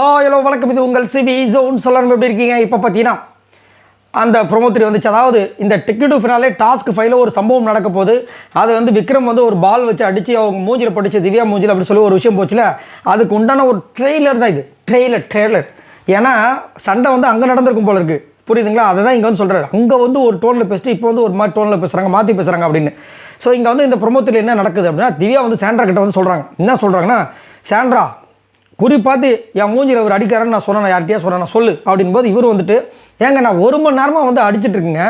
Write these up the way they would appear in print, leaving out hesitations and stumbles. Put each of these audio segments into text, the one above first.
Hello வணக்கம், இது உங்கள் சிவி ஜோன். சொல்லணும் எப்படி இருக்கீங்க? இப்போ பார்த்தீங்கன்னா அந்த ப்ரொமோத்திரி வந்துச்சு. அதாவது இந்த டிக்கெட் ஃபினாலே டாஸ்க் 5ல் ஒரு சம்பவம் நடக்க போது. அது வந்து விக்ரம் வந்து ஒரு பால் வச்சு அடித்து அவங்க மூஞ்சில் படிச்சு திவ்யா மூஞ்சில் அப்படி சொல்லி ஒரு விஷயம் போச்சுல, அதுக்கு உண்டான ஒரு ட்ரெய்லர் தான் இது. ட்ரெய்லர் ஏன்னா சண்டை வந்து அங்கே நடந்திருக்கும் போல இருக்குது, புரியுதுங்களா? அதை தான் இங்கே வந்து சொல்கிறாரு. அங்கே வந்து ஒரு டோனில் பேசிட்டு இப்போ வந்து ஒரு மாதிரி டோனில் பேசுகிறாங்க, மாற்றி பேசுகிறாங்க அப்படின்னு. ஸோ இங்கே வந்து இந்த ப்ரொமோத்திரியில் என்ன நடக்குது அப்படின்னா, திவ்யா வந்து சாண்ட்ரா கிட்ட வந்து சொல்கிறாங்க. என்ன சொல்கிறாங்கன்னா, சாண்ட்ரா குறி பார்த்து என் மூஞ்சில் அவர் அடிக்கிறான்னு நான் சொன்னேன், யார்கிட்டயா சொன்னேன் சொல்லு அப்படின் போது இவர் வந்துட்டு, ஏங்க நான் 1 மணி நேரமாக வந்து அடிச்சிட்ருக்குங்க,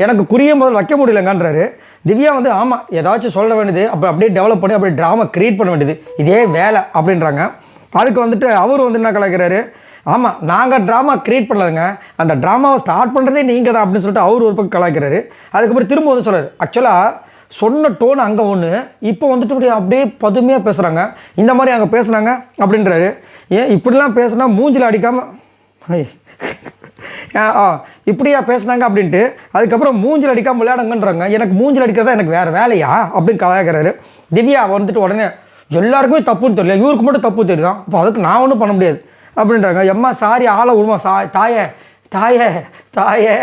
எனக்கு குறிய முதல் வைக்க முடியலங்கன்றாரு. திவ்யா வந்து ஆமாம் ஏதாச்சும் சொல்ல வேண்டியது, அப்புறம் அப்படியே டெவலப் பண்ணி அப்படியே ட்ராமா க்ரியேட் பண்ண வேண்டியது, இதே வேலை அப்படின்றாங்க. அதுக்கு வந்துட்டு அவர் வந்து என்ன கலாய்க்கிறாரு, ஆமாம் நாங்கள் ட்ராமா க்ரியேட் பண்ணலங்க, அந்த ட்ராமாவை ஸ்டார்ட் பண்ணுறதே நீங்கள் தான் அப்படின்னு சொல்லிட்டு அவர் ஒரு பக்கம் கலாய்க்கிறாரு. அதுக்கப்புறம் திரும்ப வந்து சொல்கிறார், ஆக்சுவலாக சொன்ன டோன் அங்கே ஒன்று, இப்போ வந்துட்டு அப்படியே பதுமையாக பேசுகிறாங்க, இந்த மாதிரி அங்கே பேசுனாங்க அப்படின்றாரு. ஏன் இப்படிலாம் பேசுனா மூஞ்சில் அடிக்காமல் இப்படியா பேசுனாங்க அப்படின்ட்டு. அதுக்கப்புறம் மூஞ்சில் அடிக்காமல் விளையாடுங்கன்றாங்க. எனக்கு மூஞ்சில் அடிக்கிறதா எனக்கு வேறு வேலையா அப்படின்னு கலாய்க்கிறாரு. திவ்யா வந்துட்டு உடனே எல்லாருக்குமே தப்புன்னு தெரியல, இவருக்கு மட்டும் தப்பு தெரியுதான், அப்போ அதுக்கு நான் ஒன்றும் பண்ண முடியாது அப்படின்றாங்க. எம்மா சாரி ஆளை விடுமா, தாயே தாயே தாயே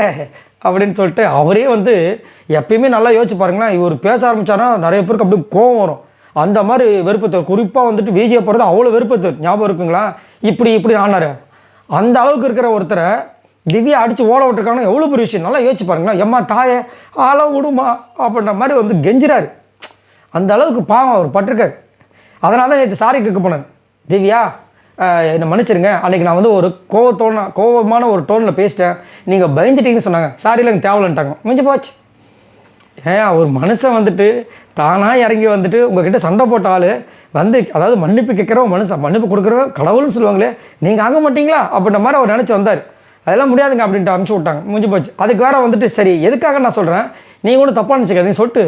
அப்படின்னு சொல்லிட்டு அவரே வந்து எப்பயுமே நல்லா யோசிச்சு பாருங்களேன், இவர் பேச ஆரம்பித்தாருன்னா நிறைய பேருக்கு அப்படி கோவம் வரும். அந்த மாதிரி வெறுப்பத்தர், குறிப்பாக வந்துட்டு விஜய் போகிறது அவ்வளோ வெறுப்பத்தர், ஞாபகம் இருக்குங்களா? இப்படி ஆனார். அந்த அளவுக்கு இருக்கிற ஒருத்தரை திவ்யா அடித்து ஓட விட்டுருக்காங்கன்னா எவ்வளோ பெரிய விஷயம், நல்லா யோசிச்சு பாருங்களேன். எம்மா தாயே ஆளை விடுமா அப்படின்ற மாதிரி வந்து கெஞ்சிறாரு. அந்த அளவுக்கு பாவம் அவர் பட்டிருக்காரு. அதனால தான் நேற்று சாரி கேட்க போனேன், திவ்யா என்னை மன்னிச்சிருங்க, அன்றைக்கி நான் வந்து ஒரு கோவமான ஒரு டோனில் பேசிட்டேன், நீங்கள் பயந்துட்டீங்கன்னு சொன்னாங்க, சாரியில் எனக்கு தேவையில்லைன்ட்டாங்க, முடிஞ்சு போச்சு. ஏன் ஒரு மனுஷன் வந்துட்டு தானாக இறங்கி வந்துட்டு உங்ககிட்ட சண்டை போட்ட ஆள் வந்து, அதாவது மன்னிப்பு கேட்குறவன் மனுஷன், மன்னிப்பு கொடுக்குறவன் கடவுள்னு சொல்லுவாங்களே, நீங்கள் ஆக மாட்டீங்களா அப்படின்ற மாதிரி அவர் நினச்சி வந்தார். அதெல்லாம் முடியாதுங்க அப்படின்ட்டு அனுப்பிச்சி விட்டாங்க, முடிஞ்சு போச்சு. அதுக்கு வேறு வந்துட்டு சரி எதுக்காக நான் சொல்கிறேன், நீங்கள் ஒன்றும் தப்பாக நினச்சிக்காதீங்கன்னு சொல்லிட்டு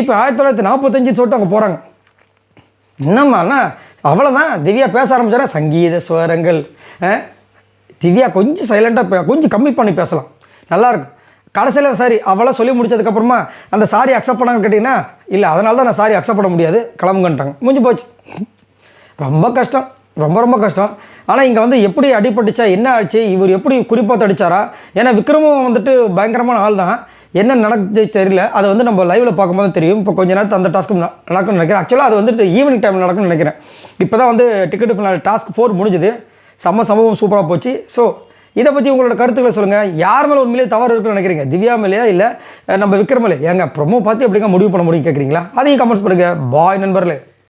இப்போ 1945 சொல்லிட்டு அவங்க போகிறாங்க. என்னம்மாண்ணா அவ்வளோதான். திவ்யா பேச ஆரம்பிச்சாரா சங்கீத ஸ்வரங்கள். திவ்யா கொஞ்சம் சைலண்ட்டாக கொஞ்சம் கம்மி பண்ணி பேசலாம், நல்லாயிருக்கும். கடைசியில் சரி அவளாம் சொல்லி முடிச்சதுக்கப்புறமா அந்த சாரி அக்செப்ட் பண்ணாங்கன்னு கேட்டிங்கன்னா, இல்லை அதனால தான் நான் சாரி அக்செப்ட் பண்ண முடியாது, கிளம்புங்கன்ட்டாங்க, முடிஞ்சு போச்சு. ரொம்ப கஷ்டம், ரொம்ப கஷ்டம். ஆனால் இங்கே வந்து எப்படி அடிபட்டுச்சா, என்ன ஆச்சு, இவர் எப்படி குறிப்பாக அடித்தாரா? ஏன்னா விக்ரமும் வந்துட்டு பயங்கரமான ஆள் தான், என்ன நடக்குது தெரியல. அதை வந்து நம்ம லைவில் பார்க்கும்போது தெரியும். இப்போ கொஞ்ச நேரத்தில் அந்த டாஸ்க்கு நடக்கும்னு நினைக்கிறேன். ஆக்சுவலாக அது வந்துட்டு ஈவினிங் டைமில் நடக்கும்னு நினைக்கிறேன். இப்போ தான் வந்து டிக்கெட் ஃபினால் டாஸ்க் 4 முடிஞ்சுது. சம்பவம் சூப்பராக போச்சு. ஸோ இதை பற்றி உங்களோட கருத்துக்களை சொல்லுங்கள். யார் மேலே உண்மையிலே தவறு இருக்குன்னு நினைக்கிறீங்க, திவ்யா மேலேயா இல்லை நம்ம விக்ரம் மேலே? ஏங்க ப்ரொமோ பார்த்து எப்படிங்க முடிவு பண்ண முடியும் கேட்குறீங்களா? அதையும் கமெண்ட்ஸ் பண்ணுங்கள். பாய் நண்பர்களே.